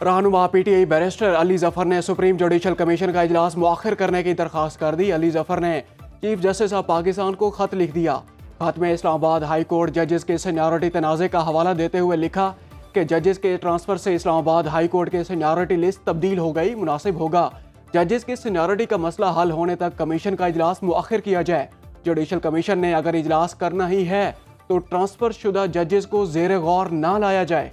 رہنما P T I barrister Ali Zafar نے supreme judicial commission کا اجلاس مؤخر کرنے کی درخواست کر دی۔ علی ظفر نے چیف جسٹس آف پاکستان کو خط لکھ دیا۔ خط میں اسلام آباد ہائی کورٹ ججز کے سینیورٹی تنازع کا حوالہ دیتے ہوئے لکھا کہ ججز کے ٹرانسفر سے اسلام آباد ہائی کورٹ کے سینیورٹی لسٹ تبدیل ہو گئی، مناسب ہوگا ججز کی سینیورٹی کا مسئلہ حل ہونے تک کمیشن کا اجلاس مؤخر کیا جائے۔ جوڈیشل کمیشن نے اگر اجلاس کرنا ہی ہے تو ٹرانسفر شدہ ججز کو زیر غور نہ لایا جائے۔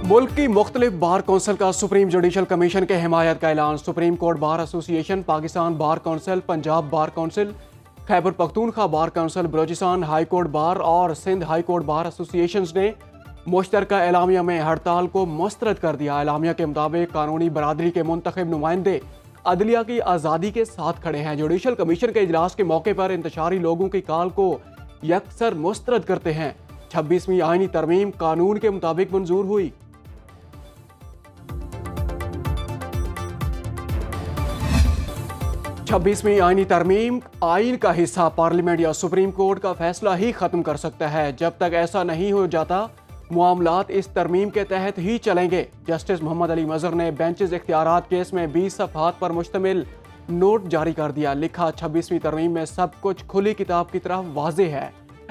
ملک کی مختلف بار کونسل کا سپریم جوڈیشل کمیشن کے حمایت کا اعلان۔ Supreme court bar association, Pakistan bar council, Punjab bar council, Khyber Pakhtunkhwa bar council, Balochistan high court bar اور سندھ ہائی کورٹ بار ایسوسی ایشنز نے مشترکہ اعلامیہ میں ہڑتال کو مسترد کر دیا۔ اعلامیہ کے مطابق قانونی برادری کے منتخب نمائندے عدلیہ کی آزادی کے ساتھ کھڑے ہیں، جوڈیشل کمیشن کے اجلاس کے موقع پر انتشاری لوگوں کی کال کو یکسر مسترد کرتے ہیں۔ 26ویں آئینی ترمیم قانون کے مطابق منظور ہوئی۔ 26ویں آئینی ترمیم آئین کا حصہ پارلیمنٹ یا سپریم کورٹ کا فیصلہ ہی ختم کر سکتا ہے۔ جب تک ایسا نہیں ہو جاتا معاملات اس ترمیم کے تحت ہی چلیں گے۔ جسٹس محمد علی مظہر نے بینچز اختیارات کیس میں 20 صفحات پر مشتمل نوٹ جاری کر دیا۔ لکھا 26ویں ترمیم میں سب کچھ کھلی کتاب کی طرح واضح ہے۔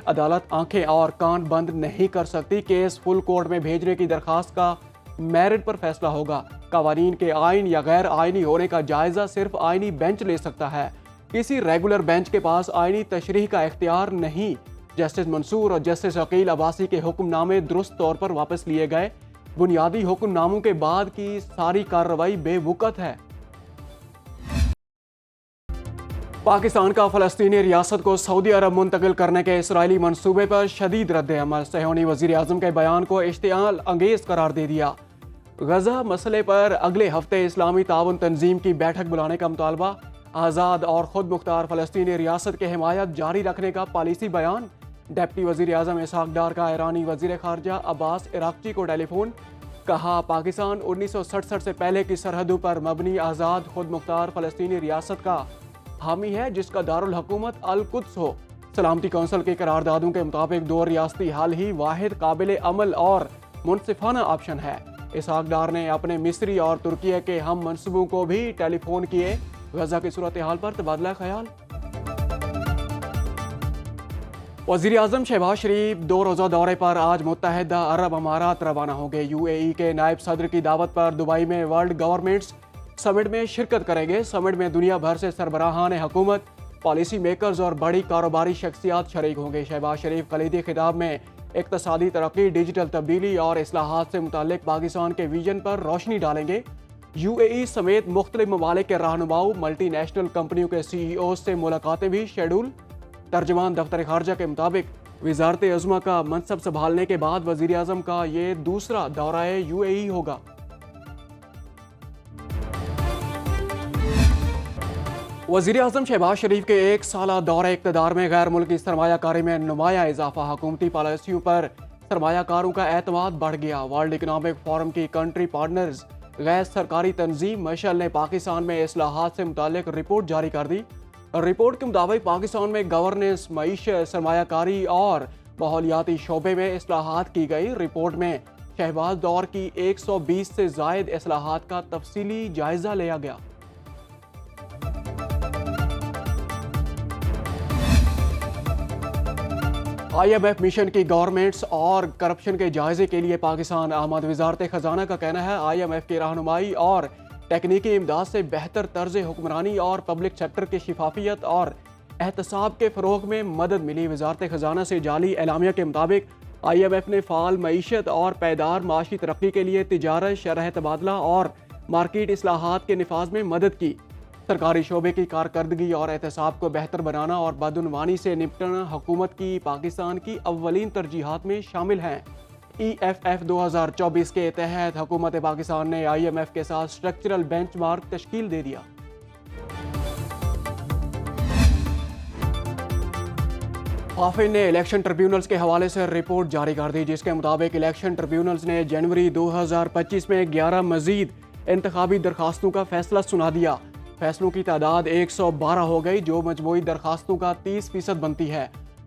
عدالت آنکھیں اور کان بند نہیں کر سکتی۔ کیس فل کورٹ میں بھیجنے کی درخواست کا میرٹ پر فیصلہ ہوگا۔ قوانین کے آئین یا غیر آئینی ہونے کا جائزہ صرف آئینی بینچ لے سکتا ہے۔ کسی ریگولر بینچ کے پاس آئینی تشریح کا اختیار نہیں۔ جسٹس منصور اور جسٹس عقیل عباسی کے حکم نامے درست طور پر واپس لیے گئے۔ بنیادی حکم ناموں کے بعد کی ساری کارروائی بے وقت ہے۔ پاکستان کا فلسطینی ریاست کو سعودی عرب منتقل کرنے کے اسرائیلی منصوبے پر شدید رد عمل۔ صہیونی وزیر اعظم کے بیان کو اشتعال انگیز قرار دے دیا۔ غزہ مسئلے پر اگلے ہفتے اسلامی تعاون تنظیم کی بیٹھک بلانے کا مطالبہ۔ آزاد اور خود مختار فلسطینی ریاست کے حمایت جاری رکھنے کا پالیسی بیان۔ ڈپٹی وزیر اعظم اسحاق ڈار کا ایرانی وزیر خارجہ عباس عراقچی کو ٹیلی فون۔ کہا پاکستان 1967 سے پہلے کی سرحدوں پر مبنی آزاد خود مختار فلسطینی ریاست کا حامی ہے جس کا دارالحکومت القدس ہو۔ سلامتی کونسل کی قراردادوں کے مطابق دو ریاستی حل ہی واحد قابل عمل اور منصفانہ آپشن ہے۔ اسحاق ڈار نے اپنے مصری اور ترکیہ کے ہم منصبوں کو بھی ٹیلی فون کیے۔ غزہ کی صورتحال پر تبادلہ خیال۔ وزیر اعظم شہباز شریف 2 روزہ دورے پر آج متحدہ عرب امارات روانہ ہوں گے۔ یو اے ای کے نائب صدر کی دعوت پر دبئی میں ورلڈ گورنمنٹس سمٹ میں شرکت کریں گے۔ سمٹ میں دنیا بھر سے سربراہان حکومت، پالیسی میکرز اور بڑی کاروباری شخصیات شریک ہوں گے۔ شہباز شریف کلیدی خطاب میں اقتصادی ترقی، ڈیجیٹل تبدیلی اور اصلاحات سے متعلق پاکستان کے ویژن پر روشنی ڈالیں گے۔ یو اے ای سمیت مختلف ممالک کے رہنماؤں، ملٹی نیشنل کمپنیوں کے سی ای اوز سے ملاقاتیں بھی شیڈول۔ ترجمان دفتر خارجہ کے مطابق وزارت عظمیٰ کا منصب سنبھالنے کے بعد وزیر اعظم کا یہ دوسرا دورہ یو اے ای ہوگا۔ وزیر اعظم شہباز شریف کے 1 سالہ دورہ اقتدار میں غیر ملکی سرمایہ کاری میں نمایاں اضافہ۔ حکومتی پالیسیوں پر سرمایہ کاروں کا اعتماد بڑھ گیا۔ ورلڈ اکنامک فورم کی کنٹری پارٹنرز غیر سرکاری تنظیم مشعل نے پاکستان میں اصلاحات سے متعلق رپورٹ جاری کر دی۔ رپورٹ کے مطابق پاکستان میں گورننس، معیشت، سرمایہ کاری اور ماحولیاتی شعبے میں اصلاحات کی گئی۔ رپورٹ میں شہباز دور کی 120 سے زائد اصلاحات کا تفصیلی جائزہ لیا گیا۔ آئی ایم ایف مشن کی گورنمنٹس اور کرپشن کے جائزے کے لیے پاکستان آمد۔ وزارت خزانہ کا کہنا ہے آئی ایم ایف کی رہنمائی اور تکنیکی امداد سے بہتر طرز حکمرانی اور پبلک سیکٹر کی شفافیت اور احتساب کے فروغ میں مدد ملی۔ وزارت خزانہ سے جعلی اعلامیہ کے مطابق آئی ایم ایف نے فعال معیشت اور پائیدار معاشی ترقی کے لیے تجارت، شرح تبادلہ اور مارکیٹ اصلاحات کے نفاذ میں مدد کی۔ سرکاری شعبے کی کارکردگی اور احتساب کو بہتر بنانا اور بدعنوانی سے نپٹنا حکومت کی پاکستان کی اولین ترجیحات میں شامل ہیں۔ ای ایف ایف 2024 کے تحت حکومت پاکستان نے آئی ایم ایف کے ساتھ سٹرکچرل بینچ مارک تشکیل دے دیا۔ آفین نے الیکشن ٹریبیونلز کے حوالے سے رپورٹ جاری کر دی جس کے مطابق الیکشن ٹریبیونلز نے جنوری 2025 میں 11 مزید انتخابی درخواستوں کا فیصلہ سنا دیا۔ فیصلوں کی تعداد 112 ہو گئی جو مجموعی درخواستوں کا 30% بنتی ہے۔